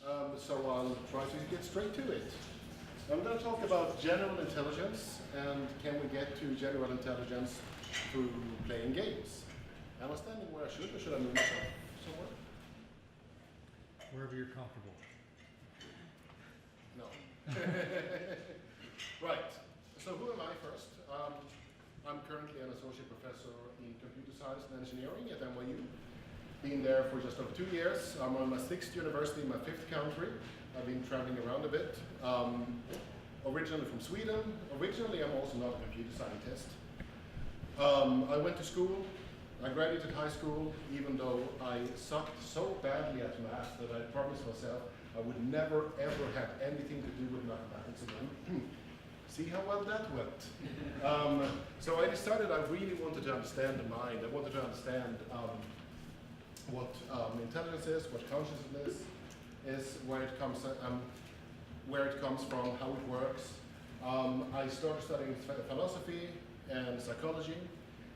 So I'll try to get straight to it. I'm going to talk about general intelligence, and can we get to general intelligence through playing games? Am I standing where I should, or should I move myself somewhere? Wherever you're comfortable. No. Right. So who am I first? I'm currently an associate professor in computer science and engineering at NYU. Been there for just over 2 years. I'm on my 6th university in my 5th country. I've been traveling around a bit. Originally from Sweden. Originally, I'm also not a computer scientist. I went to school. I graduated high school, even though I sucked so badly at math that I promised myself I would never ever have anything to do with mathematics again. See how well that went. So I decided I really wanted to understand the mind. I wanted to understand what intelligence is, what consciousness is, where it comes from, how it works. I started studying philosophy and psychology,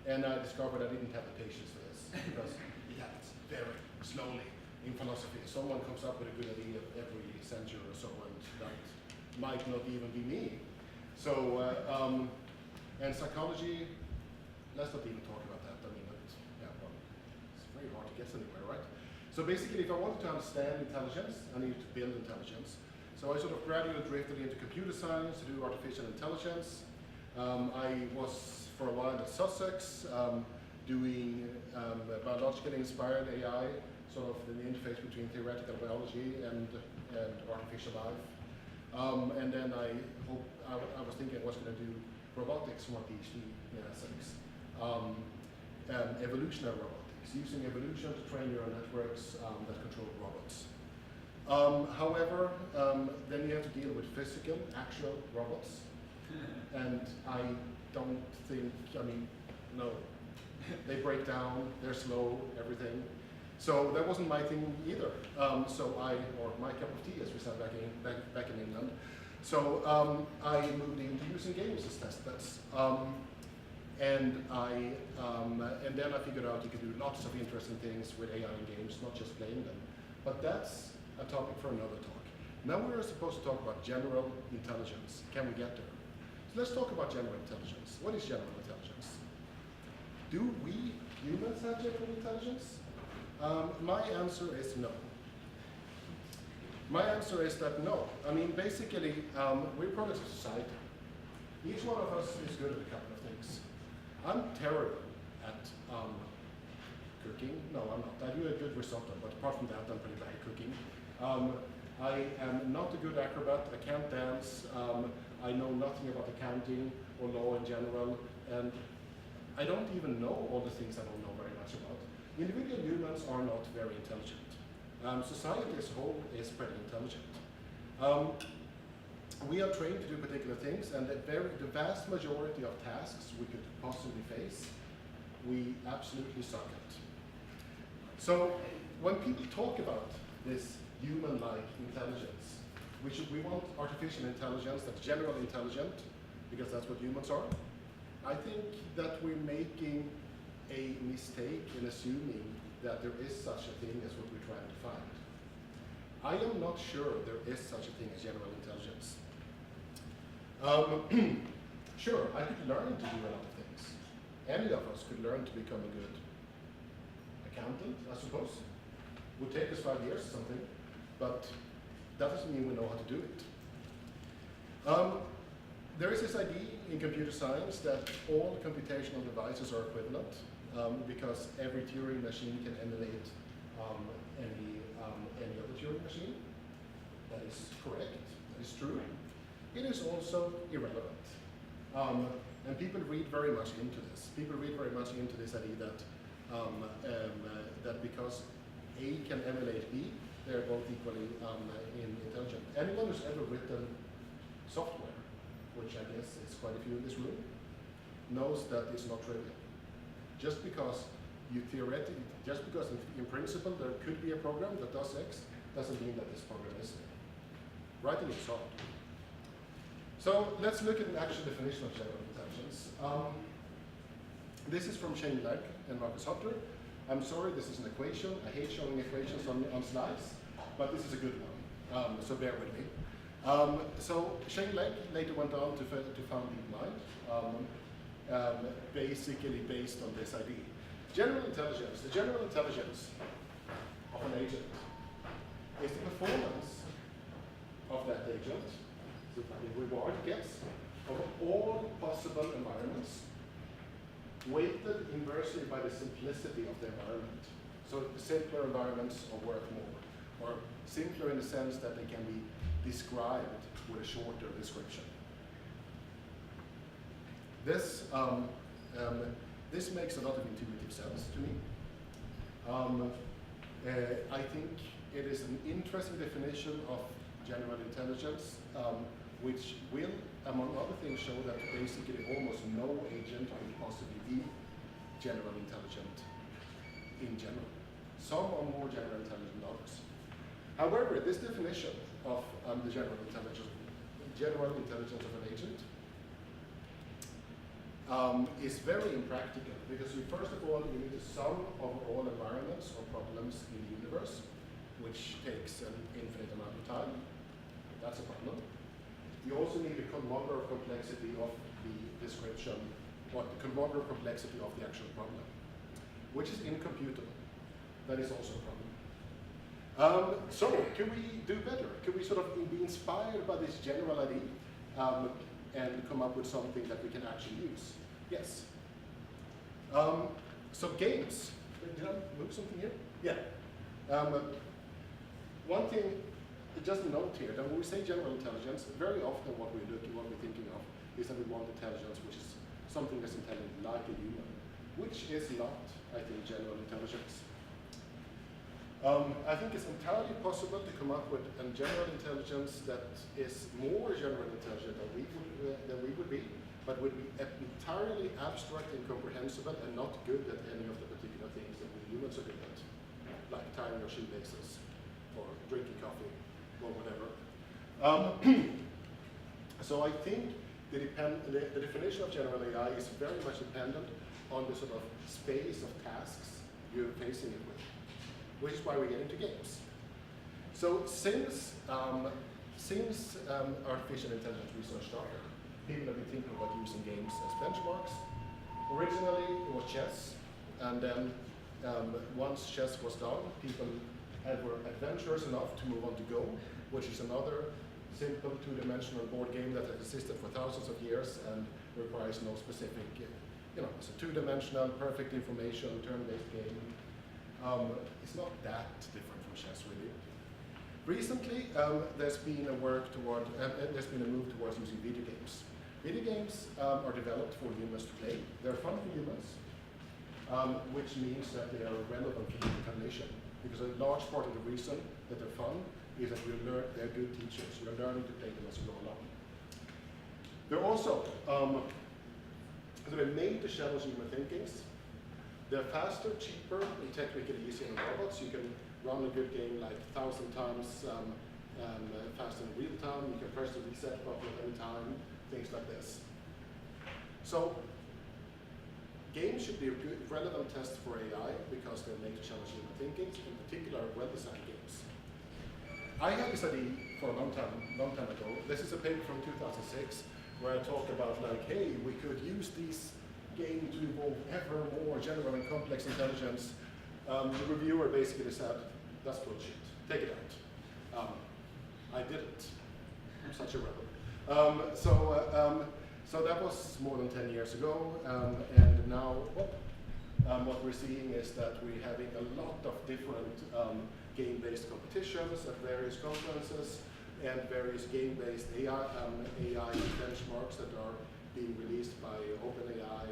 and I discovered I didn't have the patience for this because it happens very slowly in philosophy. Someone comes up with a good idea every century or so, and that might not even be me. So, and psychology, let's not even talk about that. I mean, yeah, well, it's very hard to get anywhere, right? So basically, if I wanted to understand intelligence, I needed to build intelligence. So I sort of gradually drifted into computer science to do artificial intelligence. I was for a while at Sussex doing biologically inspired AI, sort of the interface between theoretical biology and artificial life. And then I was thinking I was going to do robotics for my PhD in Essex. Evolutionary robotics, using evolution to train neural networks that control robots. However, then you have to deal with physical, actual robots. And I don't think, no. They break down, they're slow, everything. So that wasn't my thing either. Or my cup of tea, as we said back in England. So I moved into using games as test beds. And then I figured out you could do lots of interesting things with AI in games, not just playing them. But that's a topic for another talk. Now we're supposed to talk about general intelligence. Can we get there? So let's talk about general intelligence. What is general intelligence? Do we humans have general intelligence? My answer is no. My answer is that no. I mean, basically, we're products of society. Each one of us is good at a couple of things. I'm terrible at cooking. No, I'm not. I do a good risotto, but apart from that, I'm pretty bad at cooking. I am not a good acrobat. I can't dance. I know nothing about accounting or law in general, and I don't even know all the things I don't know very much about. Individual humans are not very intelligent. Society as a whole is pretty intelligent. We are trained to do particular things, and the vast majority of tasks we could possibly face, we absolutely suck at. So when people talk about this human-like intelligence, we want artificial intelligence that's general intelligent, because that's what humans are. I think that we're making a mistake in assuming that there is such a thing as what we're trying to find. I am not sure there is such a thing as general intelligence. Sure, I could learn to do a lot of things. Any of us could learn to become a good accountant, I suppose. Would take us 5 years or something, but that doesn't mean we know how to do it. There is this idea in computer science that all computational devices are equivalent because every Turing machine can emulate any other Turing machine. That is correct, that is true. It is also irrelevant. And people read very much into this. People read very much into this idea that because A can emulate B, they're both equally intelligent. Anyone who's ever written software, which I guess is quite a few in this room, knows that it's not trivial. Just because in principle there could be a program that does X, doesn't mean that this program is there. Writing is hard. So let's look at an actual definition of general intelligence. This is from Shane Legg and Marcus Hutter. I'm sorry, this is an equation. I hate showing equations on slides, but this is a good one. so bear with me. So Shane Lake later went on to found DeepMind, basically based on this idea. General intelligence, the general intelligence of an agent is the performance of that agent, the reward it gets, of all possible environments, weighted inversely by the simplicity of the environment. So the simpler environments are worth more, or simpler in the sense that they can be described with a shorter description. This makes a lot of intuitive sense to me. I think it is an interesting definition of general intelligence, which will, among other things, show that basically almost no agent could possibly be general intelligent in general. Some are more general intelligent than others. However, this definition of the general intelligence of an agent is very impractical, because first of all, you need to sum over all environments or problems in the universe, which takes an infinite amount of time. That's a problem. You also need the conmonger of complexity of the description, or the conmonger of complexity of the actual problem, which is incomputable. That is also a problem. So, can we do better? Can we sort of be inspired by this general idea and come up with something that we can actually use? Yes. So games. Did I move something here? Yeah. One thing, just a note here, that when we say general intelligence, very often what we're thinking of is that we want intelligence which is something that's intelligent like a human, which is not, I think, general intelligence. I think it's entirely possible to come up with a general intelligence that is more general intelligent than we would be, but would be entirely abstract, incomprehensible, and not good at any of the particular things that we humans are good at, like tying your shoelaces, or drinking coffee, or whatever. So I think the definition of general AI is very much dependent on the sort of space of tasks you're facing it with, which is why we get into games. So since artificial intelligence research started, people have been thinking about using games as benchmarks. Originally, it was chess, and then once chess was done, people were adventurous enough to move on to Go, which is another simple two-dimensional board game that has existed for thousands of years and requires no specific, it's a two-dimensional, perfect information, turn-based game. It's not that different from chess, really. Recently, there's been a move towards using video games. Video games are developed for humans to play. They're fun for humans, which means that they are relevant for human cognition. Because a large part of the reason that they're fun is that they're good teachers. You're learning to play them as you go along. They're also they're made to challenge human thinkings. They're faster, cheaper, and technically easier than robots. You can run a good game like 1,000 times faster in real time. You can press the reset button at any time, things like this. So games should be a good, relevant test for AI because they're made to challenge human thinking, in particular well-designed games. I had this idea for a long time ago. This is a paper from 2006 where I talk about like, hey, we could use these games to evolve ever more general and complex intelligence. The reviewer basically said, that's bullshit, take it out. I didn't. I'm such a rebel. So that was more than 10 years ago, and now what we're seeing is that we're having a lot of different game-based competitions at various conferences and various game-based AI benchmarks that are being released by OpenAI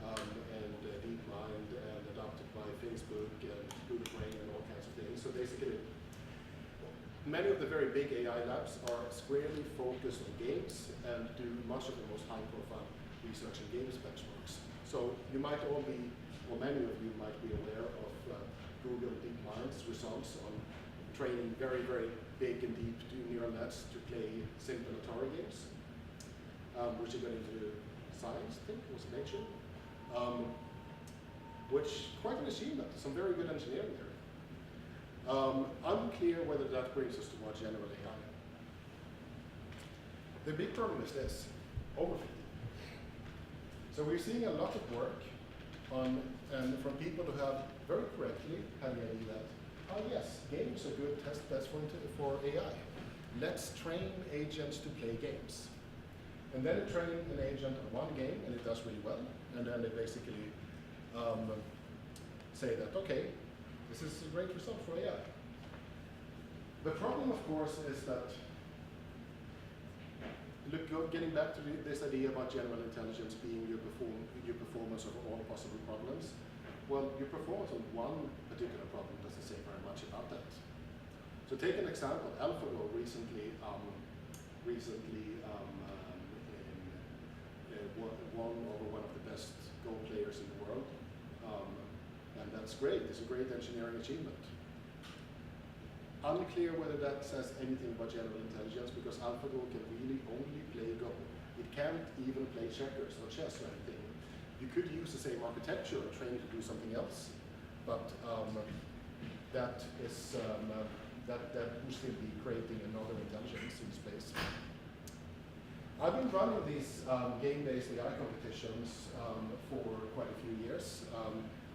and DeepMind and adopted by Facebook and Google Brain and all kinds of things. So basically, many of the very big AI labs are squarely focused on games and do much of the most high-profile research in games benchmarks. So you might all be, or many of you might be aware of Google DeepMind's results on training very, very big and deep neural nets to play simple Atari games, which are going into Science, I think, it was Nature, which quite an achievement, some very good engineering there. Unclear whether that brings us to more general AI. The big problem is this, overfitting. So we're seeing a lot of work on, and from people who have very correctly had the idea that, oh yes, games are good test beds for AI. Let's train agents to play games. And then they train an agent on one game and it does really well. And then they basically say that, okay, this is a great result for AI. The problem, of course, is that, getting back to this idea about general intelligence being your performance of all possible problems, well, your performance on one particular problem doesn't say very much about that. So take an example. AlphaGo recently won over one of the best Go players in the world, and that's great. It's a great engineering achievement. Unclear whether that says anything about general intelligence, because AlphaGo can really only play Go. It can't even play checkers or chess or anything. You could use the same architecture and train it to do something else, but that would still be creating another intelligence in space. I've been running these game-based AI competitions for quite a few years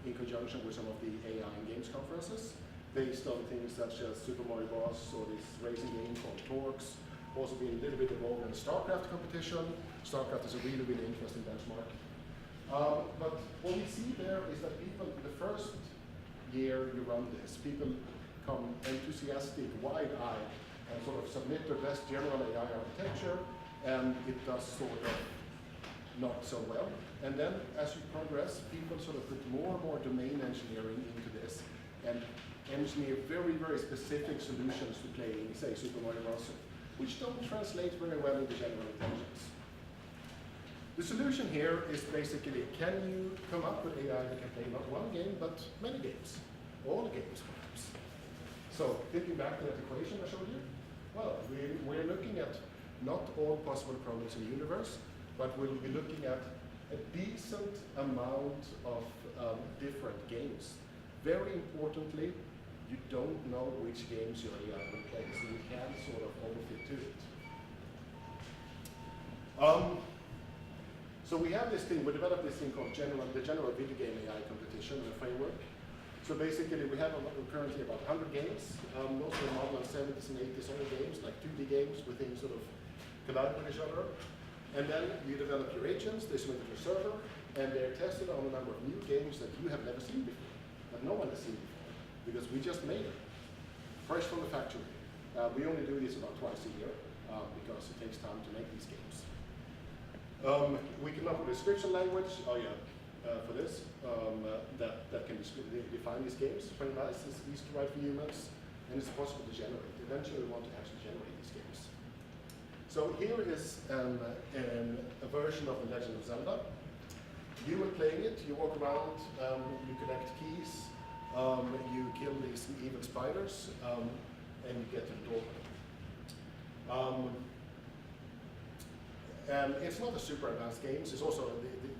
in conjunction with some of the AI and games conferences, based on things such as Super Mario Bros. Or this racing game called Torx. Also been a little bit involved in the StarCraft competition. StarCraft is a really, really interesting benchmark. But what we see there is that people, the first year you run this, people come enthusiastic, wide-eyed, and sort of submit their best general AI architecture, and it does sort of not so well. And then as you progress, people sort of put more and more domain engineering into this, and engineer very, very specific solutions to playing, say, Super Mario Bros., which don't translate very well into general intelligence. The solution here is basically, can you come up with AI that can play not one game, but many games? All games, perhaps. So, thinking back to that equation I showed you, well, we're looking at not all possible problems in the universe, but we'll be looking at a decent amount of different games. Very importantly, you don't know which games your AI will play, so you can sort of overfit to it. So we have this thing, we developed this thing called the General Video Game AI Competition, a framework. So basically we have currently about 100 games, most of them model on 70s and 80s old games, like 2D games with things sort of collide with each other. And then you develop your agents, they submit to your server, and they're tested on a number of new games that you have never seen before, that no one has seen before, because we just made them, fresh from the factory. We only do this about twice a year, because it takes time to make these games. We come up with a description language, for this, that can define these games. It's very nice, it's easy to write for humans, and it's possible to generate. Eventually we want to actually generate these games. So here is a version of The Legend of Zelda. You are playing it, you walk around, you collect keys, you kill these evil spiders, and you get to the door. And it's not a super advanced game. It's also,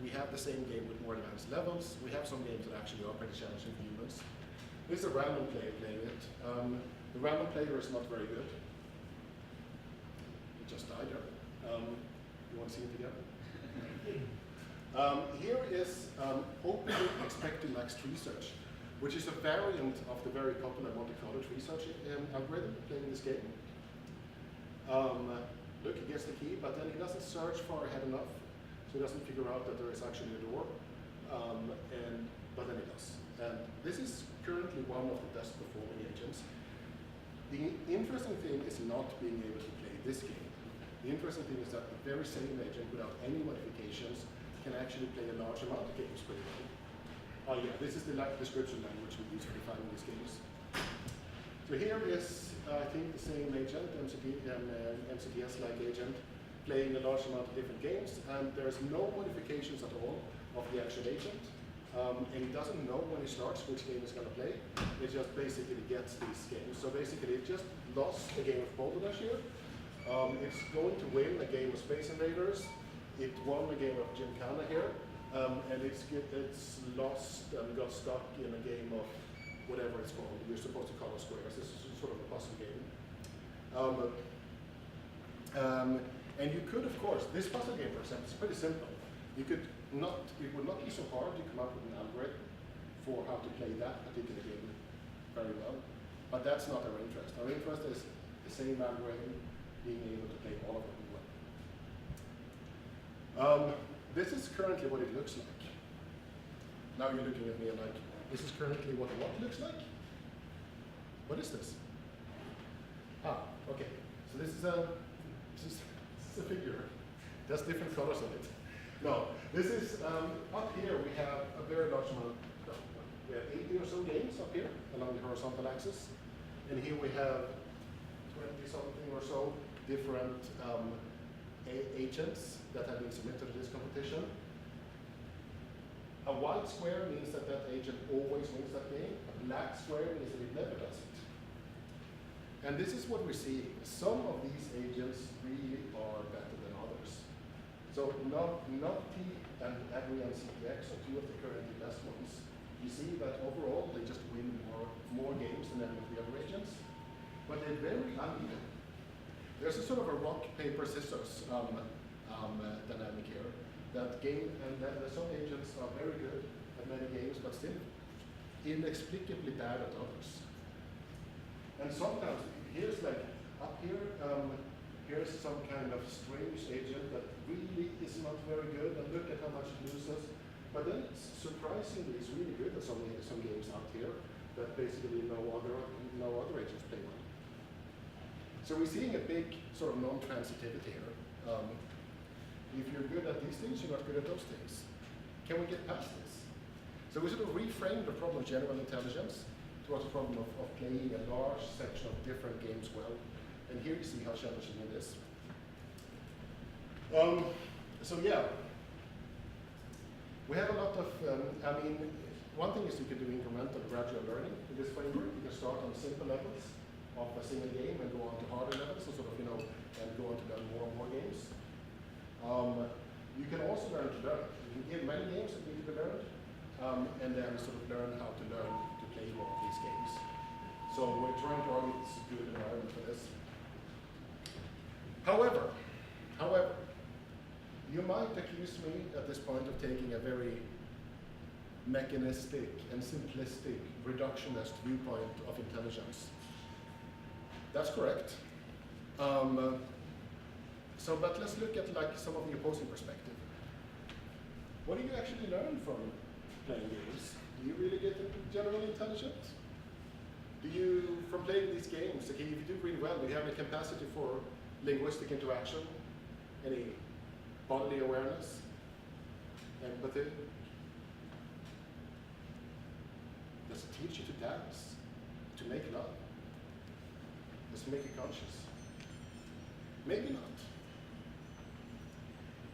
we have the same game with more advanced levels. We have some games that actually are pretty challenging for humans. This is a random player playing it. The random player is not very good. It just died there. You want to see it again? Here is open expected max tree search, which is a variant of the very popular Monte Carlo tree search algorithm playing this game. Look, he gets the key, but then he doesn't search far ahead enough, so he doesn't figure out that there is actually a door, but then he does. And this is currently one of the best performing agents. The interesting thing is not being able to play this game. The interesting thing is that the very same agent, without any modifications, can actually play a large amount of games pretty well. This is the description language we use for defining these games. So here is, I think, the same agent, MCDS-like agent, playing a large amount of different games, and there's no modifications at all of the actual agent. And he doesn't know when he starts which game he's going to play. It just basically gets these games. So basically, it just lost a game of Boulder Dash here. It's going to win a game of Space Invaders. It won a game of Gymkhana here. And it's lost and got stuck in a game of whatever it's called. You're supposed to color squares. This is sort of a puzzle game. And you could, of course, this puzzle game, for example, is pretty simple. You could not, it would not be so hard to come up with an algorithm for how to play that particular game very well. But that's not our interest. Our interest is the same algorithm being able to play all of them well. This is currently what it looks like. Now you're looking at me and like, this is currently what looks like? What is this? Ah, okay. So this is a figure. There's different colors on it. No, this is, up here we have a very large amount, we have 80 or so games up here along the horizontal axis. And here we have 20 something or so different agents that have been submitted to this competition. A white square means that that agent always wins that game. A black square means that it never does it. And this is what we're seeing. Some of these agents really are better than others. So Nutty and Adrian CPX are two of the currently best ones. You see that overall they just win more games than any of the other agents. But they're very uneven. There's a sort of a rock, paper, scissors dynamic here. That game, and some agents are very good at many games, but still inexplicably bad at others. And sometimes, here's like, up here, here's some kind of strange agent that really is not very good, and look at how much it loses. But then, surprisingly, it's really good at some games out here that basically no other agents play well. So we're seeing a big sort of non-transitivity here. If you're good at these things, you're not good at those things. Can we get past this? So we sort of reframed the problem of general intelligence towards a problem of playing a large section of different games well. And here you see how challenging it is. So yeah, we have a lot of, I mean, one thing is you can do incremental gradual learning in this framework. You can start on simple levels of a single game and go on to harder levels, and sort of, and go on to learn more and more games. You can also learn to learn. You can give many games that need to be learned, and then sort of learn how to learn to play more of these games. So we're trying to argue it's a good environment for this. However, you might accuse me at this point of taking a very mechanistic and simplistic reductionist viewpoint of intelligence. That's correct. But let's look at like some of the opposing perspective. What do you actually learn from playing games? Do you really get general intelligence? Do you, from playing these games, okay, if you do really well, do you have a capacity for linguistic interaction, any bodily awareness, empathy? Does it teach you to dance, to make love? Does it make you conscious? Maybe not.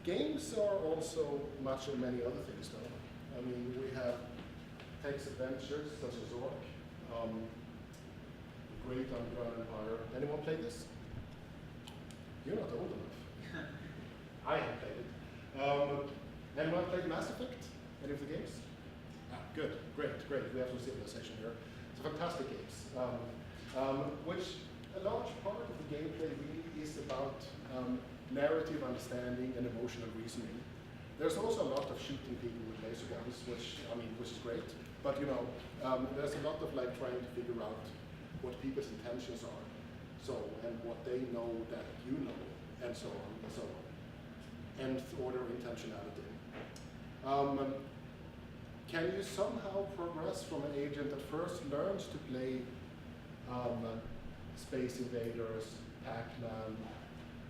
Games are also much of many other things, though. I mean, we have text adventures such as Zork, Great Underground Empire. Anyone play this? You're not old enough. I have played it. Anyone played Mass Effect? Any of the games? Ah, good, great. We have some civilization here. It's fantastic games. Which a large part of the gameplay really is about narrative understanding and emotional reasoning. There's also a lot of shooting people with laser guns, which is great. But there's a lot of like trying to figure out what people's intentions are, and what they know that you know, and so on and so on. Nth order intentionality. Can you somehow progress from an agent that first learns to play Space Invaders, Pac-Man,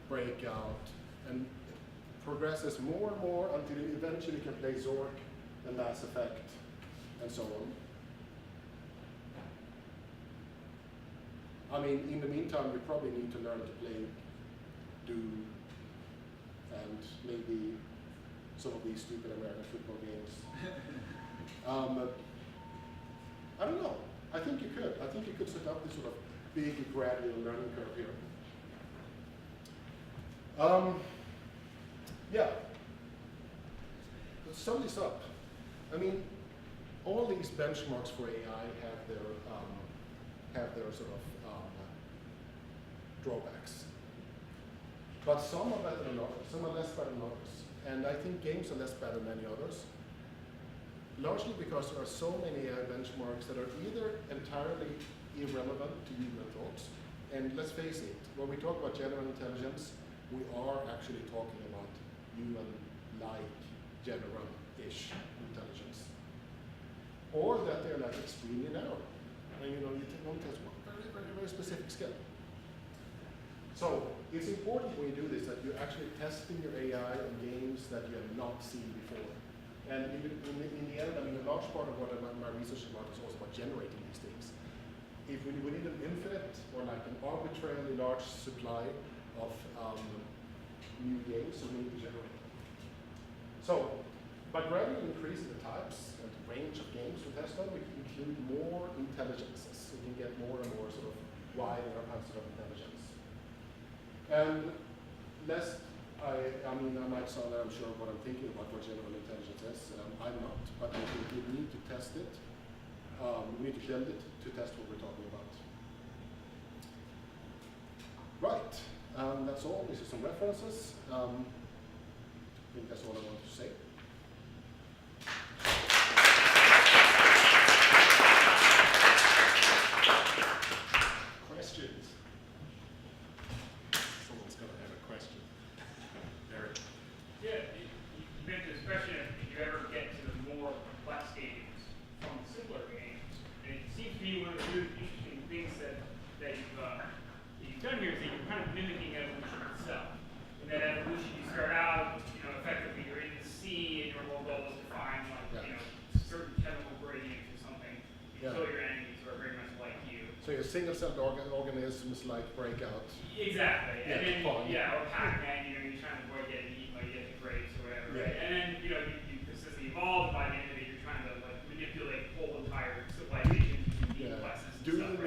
Breakout, and progresses more and more until you eventually can play Zork and Mass Effect, and so on? I mean, in the meantime, you probably need to learn to play Doom and maybe some of these stupid American football games. I don't know. I think you could. I think you could set up this sort of big gradual learning curve here. Yeah. Let's sum this up. I mean, all these benchmarks for AI have their sort of drawbacks. But some are better than others, some are less better than others. And I think games are less better than many others, largely because there are so many AI benchmarks that are either entirely irrelevant to human thoughts, and let's face it, when we talk about general intelligence, we are actually talking about human-like general-ish intelligence. Or that they're like extremely narrow. And you only test one very specific skill. So it's important when you do this that you're actually testing your AI on games that you have not seen before. And in the end, I mean, a large part of what my research is about is also about generating these things. If we need an infinite or like an arbitrarily large supply of new games, so we need to generate them. So by gradually increasing the types and the range of games we test on, we can include more intelligences. We can get more and more sort of wide sort of intelligence. And lest I mean, I might sound unsure what I'm thinking about what general intelligence is. I'm not, but I think we need to test it. We need to build it to test what we're talking about. Right, that's all. These are some references. I think that's all I wanted to say. Questions? Someone's got to have a question. Eric. Yeah, you mentioned this question if you ever get to the more complex games from the simpler games. And it seems to me one of the really interesting things that you've done here is that you're kind of mimicking evolution itself. In that evolution, you start out, effectively you're in the sea, and your whole goal is to find certain chemical gradients or something until your enemies are very much like you. So your single-celled organisms like break out. Exactly. Yeah, And then, fun. or Pac-Man, you're trying to avoid getting eaten by get the grapes or whatever, right? And then, you consistently evolve, by the end of it, you're trying to manipulate whole entire civilizations and being lessons. Doom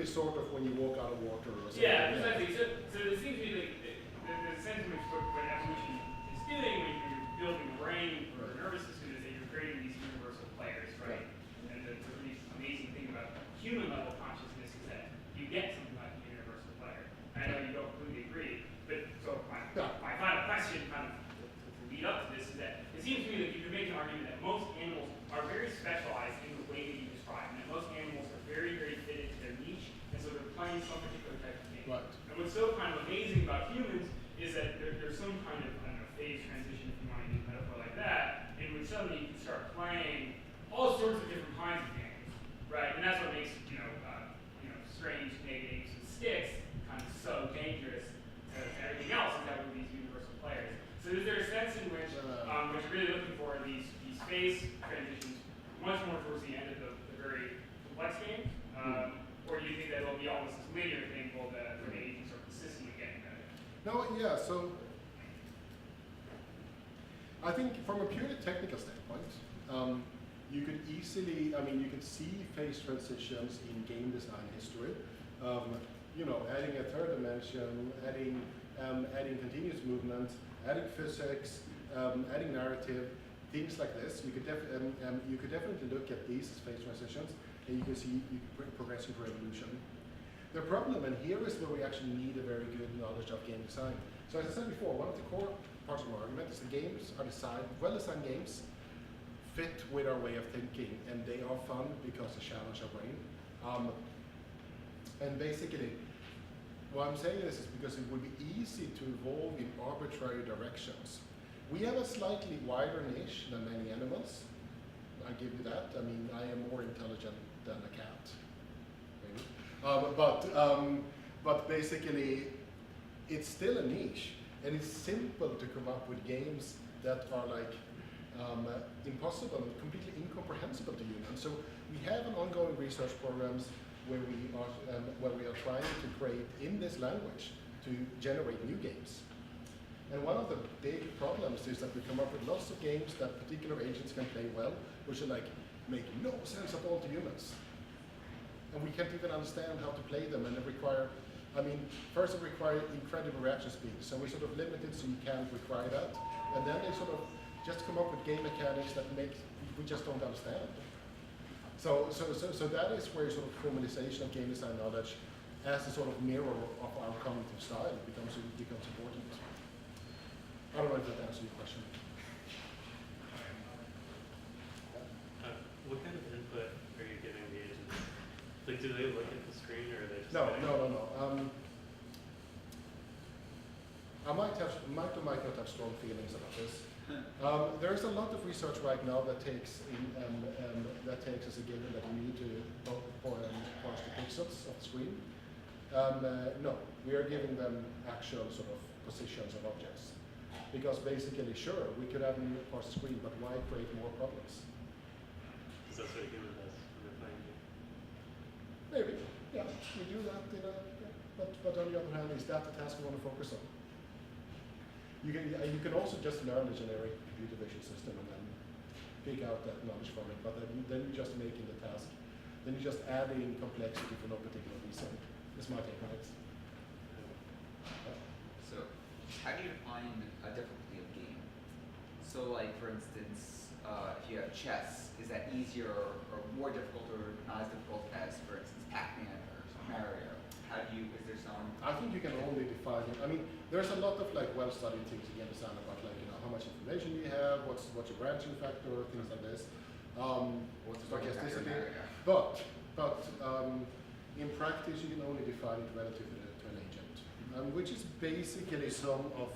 is sort of when you walk out of water or something. Yeah, precisely. So it seems to me like the sense in which what evolution is doing when you're building a brain or a nervous system is that you're creating these universal players, right? And the really amazing thing about human level consciousness is that you get something like a universal player. I know you don't completely agree, but so my final question kind of to lead up to this is that it seems to me that you can make an argument that most animals are very specialized in the way that you describe, and that most animals are very, very fitted to their niche, and so they're playing some particular type of game. Right. And what's so kind of amazing about humans is that there's some kind of, phase transition, if you want to use a metaphor like that, in which suddenly you can start playing all sorts of different kinds of games, right? And that's what makes, strange negatives and sticks kind of so dangerous to everything else, is that we're these universal players. So is there a sense in which what you're really looking for are these phase transitions much more towards the end of the very complex game? Or do you think that it'll be almost this linear thing where the agents are consistently getting better? No, yeah, so I think from a purely technical standpoint, you could easily, you could see phase transitions in game design history. Adding a third dimension, adding continuous movement, adding physics, adding narrative, things like this. You could definitely look at these as phase transitions, and you can see progression for evolution. The problem, and here is where we actually need a very good knowledge of game design. So as I said before, one of the core parts of my argument is the games are well-designed games fit with our way of thinking, and they are fun because they challenge our brain. And basically, why I'm saying this is because it would be easy to evolve in arbitrary directions. We have a slightly wider niche than many animals. I give you that. I mean, I am more intelligent than a cat, maybe. But basically, it's still a niche, and it's simple to come up with games that are like impossible, completely incomprehensible to humans. So we have an ongoing research programs where we are trying to create in this language to generate new games. And one of the big problems is that we come up with lots of games that particular agents can play well, which are like make no sense at all to humans. And we can't even understand how to play them, and it require, first it requires incredible reaction speed, so we sort of limit it so you can't require that. And then they sort of just come up with game mechanics that we just don't understand. So that is where sort of formalization of game design knowledge as a sort of mirror of our cognitive style becomes important. I don't know if that answers your question. What kind of input are you giving the agents? Like, do they look at the screen, or are they just No. I might or might not have strong feelings about this. There's a lot of research right now that takes as a given that you need to parse the pixels of the screen. No, we are giving them actual sort of positions of objects. Because basically, sure, we could have them parse the screen, but why create more problems? Because that's what a human does when they're playing you. Maybe, yeah, we do that but on the other hand, is that the task we want to focus on? You can also just learn the generic computer vision system and then pick out that knowledge from it, but then you're just making the task, then you're just adding complexity for no particular reason. Is my take on it. So, how do you define a difficulty of game? So, like for instance, if you have chess, is that easier or more difficult or not as difficult as, for instance, Pac-Man or Mario? Is there some? I think you can only define it. I mean, there's a lot of like well-studied things in game design about like how much information you have, what's your branching factor, things like this. What's the stochasticity. Mario? But in practice, you can only define it relative to an agent, which is basically some of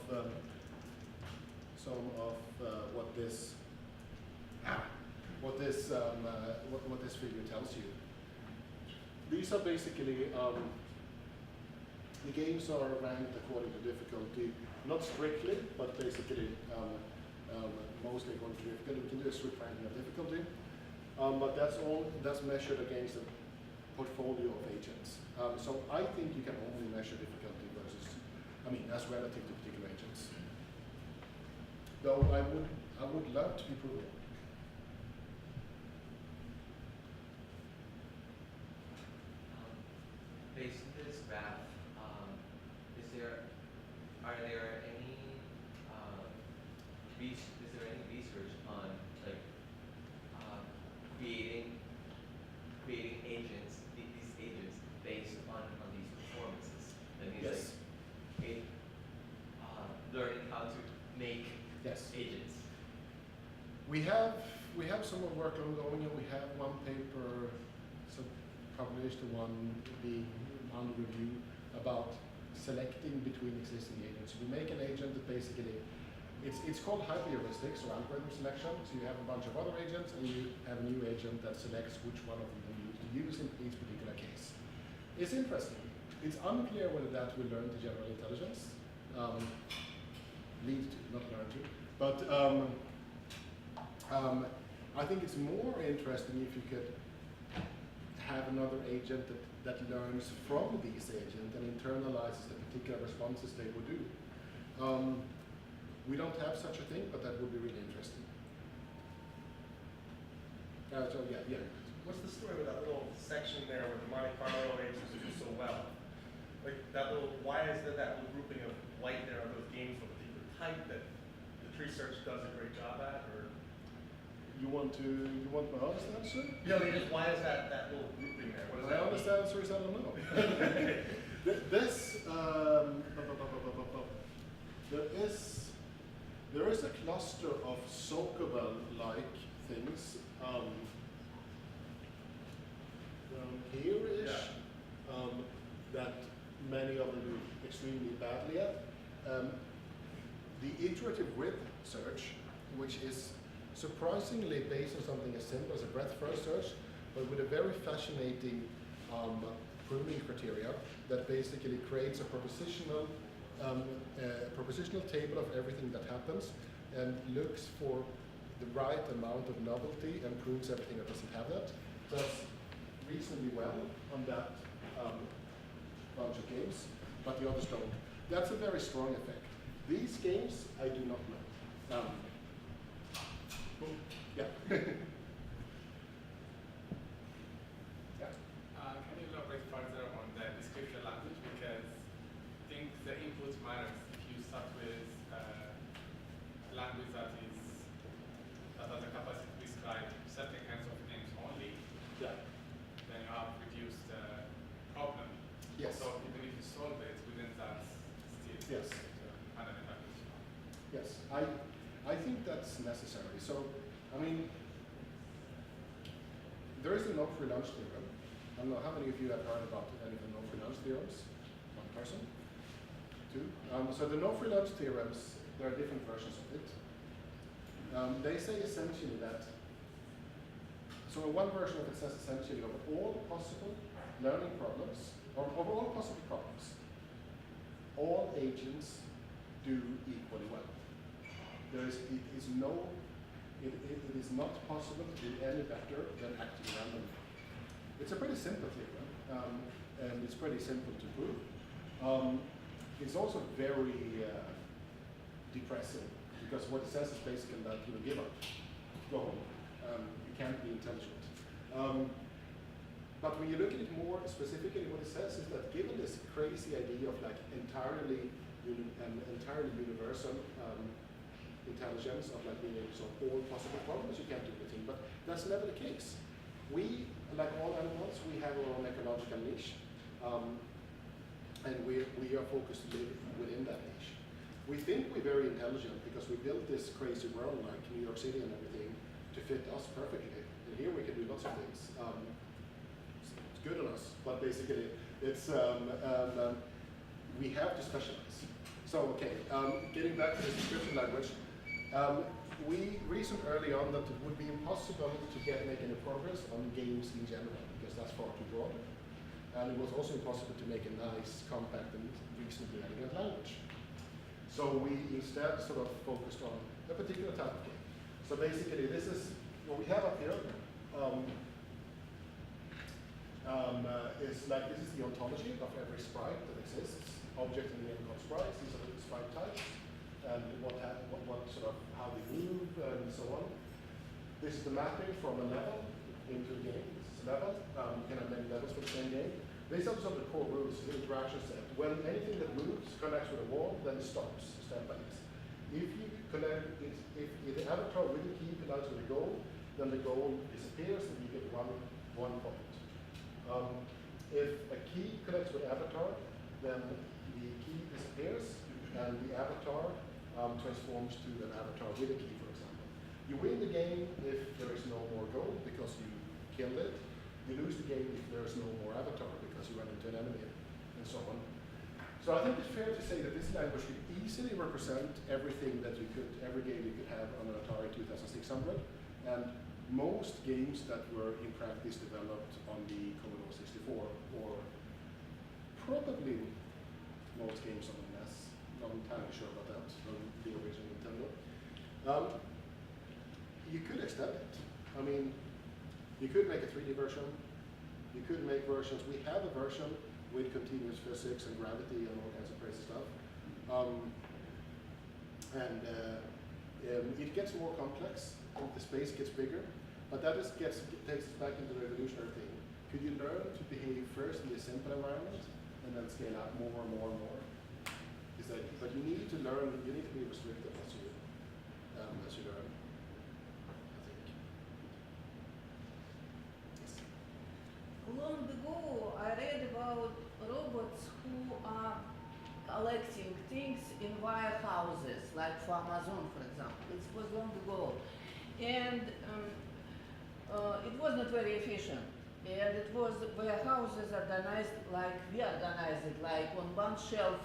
what this figure tells you. These are basically the games are ranked according to difficulty, not strictly, but basically mostly according to difficulty. We can do a strict ranking of difficulty, but that's measured against a portfolio of agents. So I think you can only measure difficulty as relative to particular agents. Though I would love to be proven. Based on this graph, is there any research on like creating agents, these agents based on these performances? That means Yes. like learning how to make Yes. agents. We have some more work ongoing, and we have one paper published, one being under review about selecting between existing agents. We make an agent that basically, it's called hyperheuristics or algorithm selection. So you have a bunch of other agents, and you have a new agent that selects which one of them you use in each particular case. It's interesting. It's unclear whether that will learn to general intelligence, lead to, not learn to. But I think it's more interesting if you could have another agent that learns from these agents and internalizes the particular responses they would do. We don't have such a thing, but that would be really interesting. So yeah. What's the story with that little section there where the Monte Carlo agents do so well? Like that little, why is there that little grouping of white there on those games of a particular type that the tree search does a great job at, or? You want my honest answer? Yeah, just why is that little grouping there? What does My that honest mean? answer is I don't know. There is a cluster of Sokobel-like things down here-ish that many of them do extremely badly at. The iterative width search, which is surprisingly based on something as simple as a breadth-first search, but with a very fascinating pruning criteria that basically creates a propositional table of everything that happens and looks for the right amount of novelty and prunes everything that doesn't have that. Does reasonably well on that bunch of games, but the others don't. That's a very strong effect. These games, I do not know. Yeah. Can you elaborate further on the description language? Because I think the input matters. If you start with language that has the capacity to describe certain kinds of things only, Yes, I think that's necessary. So, I mean, there is a no free lunch theorem. I don't know how many of you have heard about any of the no free lunch theorems? One person? Two? So the no free lunch theorems, there are different versions of it. They say essentially that, so one version of it says essentially of all possible learning problems, or of all possible problems, all agents do equally well. It is not possible to do any better than acting randomly. It's a pretty simple theorem, and it's pretty simple to prove. It's also very depressing, because what it says is basically that you give up, go home. You can't be intelligent. But when you look at it more specifically, what it says is that given this crazy idea of like entirely universal intelligence, of like being able to solve all possible problems, you can't do anything. But that's never the case. We, like all animals, we have our own ecological niche, and we are focused to live within that niche. We think we're very intelligent because we built this crazy world like New York City and everything to fit us perfectly. And here we can do lots of things. It's good on us, but basically it's we have to specialize. So okay, getting back to the description language, we reasoned early on that it would be impossible to make any progress on games in general because that's far too broad, and it was also impossible to make a nice, compact, and reasonably elegant language. So we instead sort of focused on a particular type of game. So basically, this is what we have up here. Is like this is the ontology of every sprite that exists. Object in the name called sprites. These are the sprite types, and what sort of how they move and so on. This is the mapping from a level into a game. This is a level. You can have many levels for the same game. These are sort of the core rules, the interaction set. When anything that moves connects with a wall, then it stops step by step. If you connect, if the avatar with the key connects with a goal, then the goal disappears and you get one point. If a key connects with avatar, then the key disappears and the avatar transforms to an avatar with a key, for example. You win the game if there is no more goal because you killed it. You lose the game if there is no more avatar because you run into an enemy and so on. So I think it's fair to say that this language could easily represent everything that you could, every game you could have on an Atari 2600, and most games that were in practice developed on the Commodore 64, or probably most games on the NES. Not entirely sure about that, on the original Nintendo. You could extend it. I mean, you could make a 3D version. You could make versions. We have a version with continuous physics and gravity and all kinds of crazy stuff. It gets more complex. The space gets bigger. But that takes us back into the revolutionary thing. Could you learn to behave first in the simple environment and then scale up more and more and more? But you need to learn, you need to be restricted as you learn, I think. Yes. Long ago, I read about robots who are collecting things in warehouses, like for Amazon, for example. It was long ago. And it was not very efficient. And it was warehouses organized like we organize it, like on one shelf,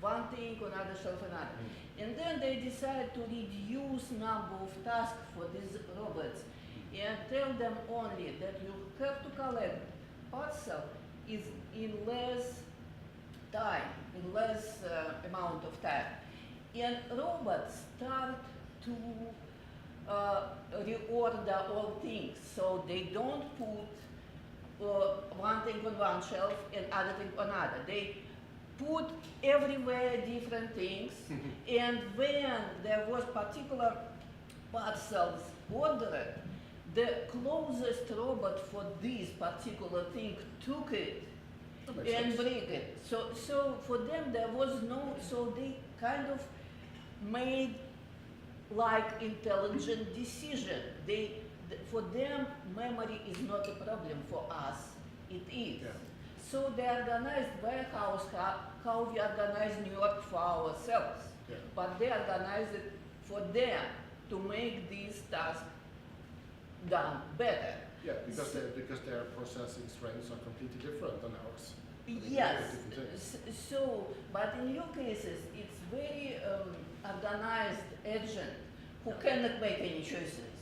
one thing, on another shelf, another. And then they decided to reduce number of tasks for these robots and tell them only that you have to collect parcel is in less time, in less amount of time. And robots start to reorder all things, so they don't put one thing on one shelf and other thing on another. They put everywhere different things, and when there was particular parcels ordered, the closest robot for this particular thing took it and bring it. So for them there was no, so they kind of made like intelligent decision. For them, memory is not a problem. For us, it is. Yeah. So they organized warehouse, how we organize New York for ourselves. Yeah. but they organize it for them to make these tasks done better. Yeah, because their processing strengths are completely different than ours. They can do Yes. different things. So, but in your cases, it's very organized agent who cannot make any choices.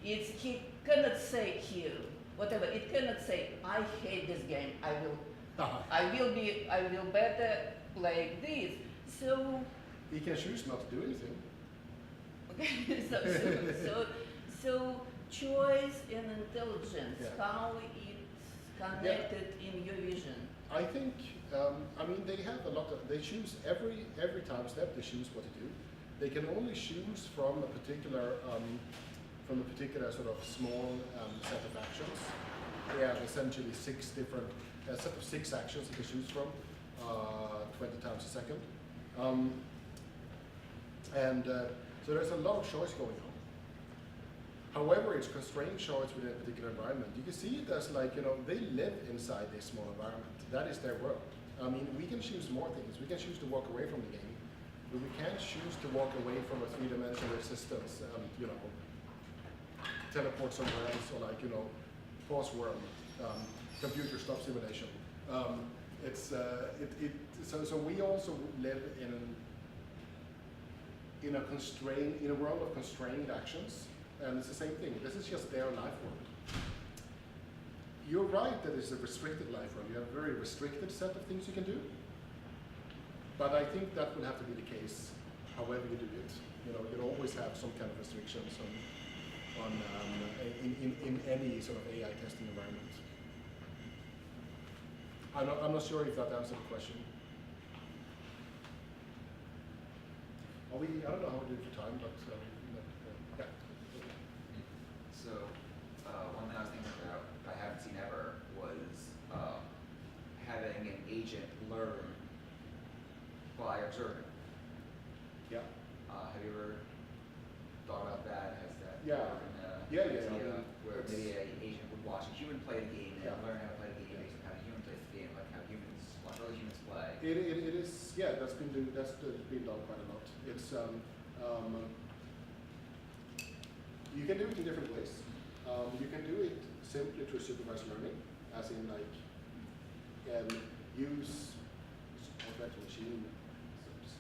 He cannot say here, whatever. It cannot say, I hate this game. I will better play this. So, He can choose not to do anything. okay, so choice and intelligence, Yeah. how it's connected in your vision. I think, I mean, they have a lot of, they choose every time step, they choose what to do. They can only choose from a particular sort of small set of actions. They have essentially a set of 6 actions they can choose from, 20 times a second. So there's a lot of choice going on. However, it's constrained choice within a particular environment. You can see it as like, they live inside this small environment. That is their world. I mean, we can choose more things. We can choose to walk away from the game, but we can't choose to walk away from a 3-dimensional existence and, teleport somewhere else or like, pause world, computer stop simulation. So we also live in a world of constrained actions. And it's the same thing. This is just their life world. You're right that it's a restricted life world. You have a very restricted set of things you can do. But I think that will have to be the case however you do it. You'll always have some kind of restrictions in any sort of AI testing environment. I'm not sure if that answered the question. I don't know how we do it for time, but yeah. So, one thing I was thinking about, I haven't seen ever, was having an agent learn by observing. Yeah. Have you ever thought about that? Has that Yeah. ever been an Yeah. idea where maybe an agent would watch a human play the game and Yeah. learn how to play the game based on how a human plays the game, like how humans watch other humans play? It is, yeah, that's been done quite a lot. It's, you can do it in different ways. You can do it simply through supervised learning, as in like, use virtual machine,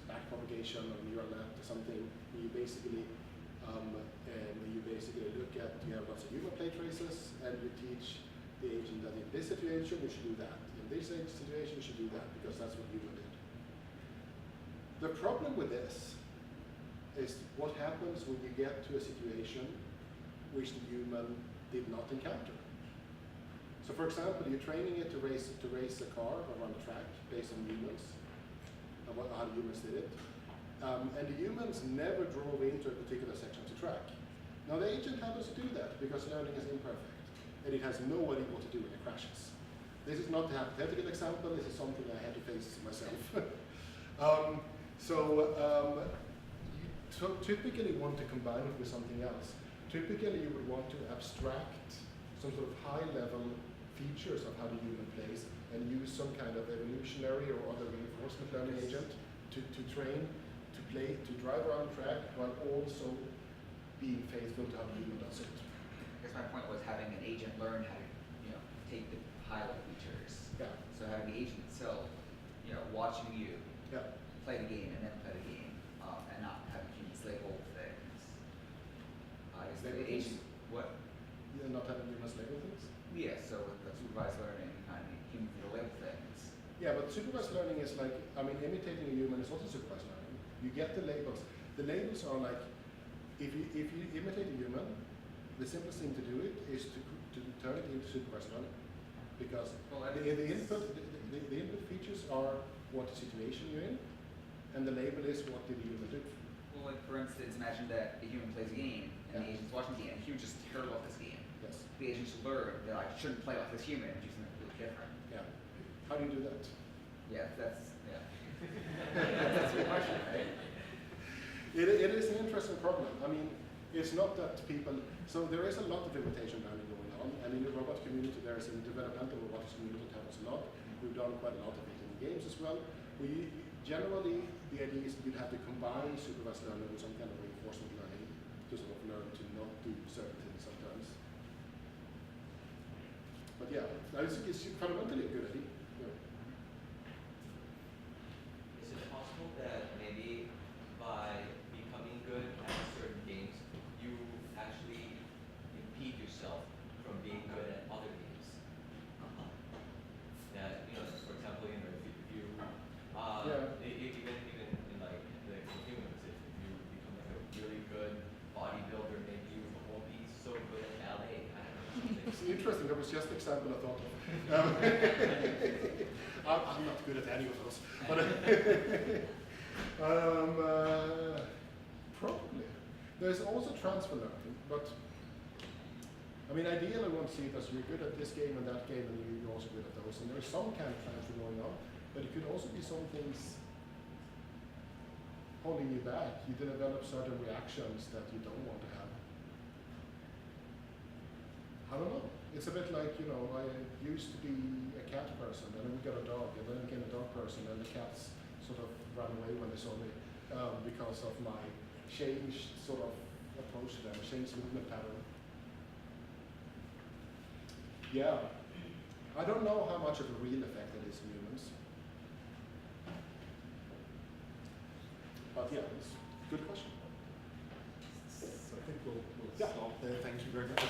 back propagation or neural net or something. You basically look at, you have lots of human play traces, and you teach the agent that in this situation you should do that. In this situation you should do that, because that's what human did. The problem with this is what happens when you get to a situation which the human did not encounter. So for example, you're training it to race a car around a track based on humans, and how the humans did it. And the humans never drove into a particular section of the track. Now the agent happens to do that because learning is imperfect, and it has no idea what to do when it crashes. This is not a hypothetical example, this is something I had to face myself. So typically you want to combine it with something else. Typically you would want to abstract some sort of high-level features of how the human plays and use some kind of evolutionary or other reinforcement learning agent to train, to play, to drive around the track while also being faithful to how the human does it. I guess my point was having an agent learn how to, take the high-level features. Yeah. So having the agent itself, watching you Yeah. play the game and then play the game, and not having humans label things. I guess the Label agent, things? what? You're not having humans label things? Yeah, so with the supervised learning, you kind of need humans to label things. Yeah, but supervised learning is like, imitating a human is also supervised learning. You get the labels. The labels are like, if you imitate a human, the simplest thing to do it is to turn it into supervised learning. Because the input features are what situation you're in, and the label is what did the human do. Well, like for instance, imagine that a human plays a game, and the Yeah. agent's watching the game, and the human's just terrible at this game. Yes. The agent should learn that I shouldn't play like this human and do something completely different. Yeah. How do you do that? Yeah, that's a good question, right? It is an interesting problem. It's not that people, so there is a lot of imitation learning going on, and in the robot community, there is in the developmental robotics community, it happens a lot. We've done quite a lot of it in games as well. generally, the idea is that you'd have to combine supervised learning with some kind of reinforcement learning to sort of learn to not do certain things sometimes. But yeah, I think it's fundamentally a good idea. Yeah. Is it possible that maybe by becoming good at certain games, you actually impede yourself from being good at other games? That, you know, for example, you know, if you even in like the humans, if you become like a really good bodybuilder, maybe you won't be so good at ballet. I don't know. It's interesting, that was just the example I thought of. I'm not good at any of those. But probably. There's also transfer learning, but I mean, ideally we want to see it as you're good at this game and that game and you're also good at those. And there's some kind of transfer going on, but it could also be some things holding you back. You develop certain reactions that you don't want to have. I don't know. It's a bit like, you know, I used to be a cat person, and then we got a dog, and then I became a dog person, and the cats sort of ran away when they saw me because of my changed sort of approach to them, changed movement pattern. Yeah. I don't know how much of a real effect it is in humans. But yeah, it's a good question. So I think we'll Yeah. stop there. Thank you very much.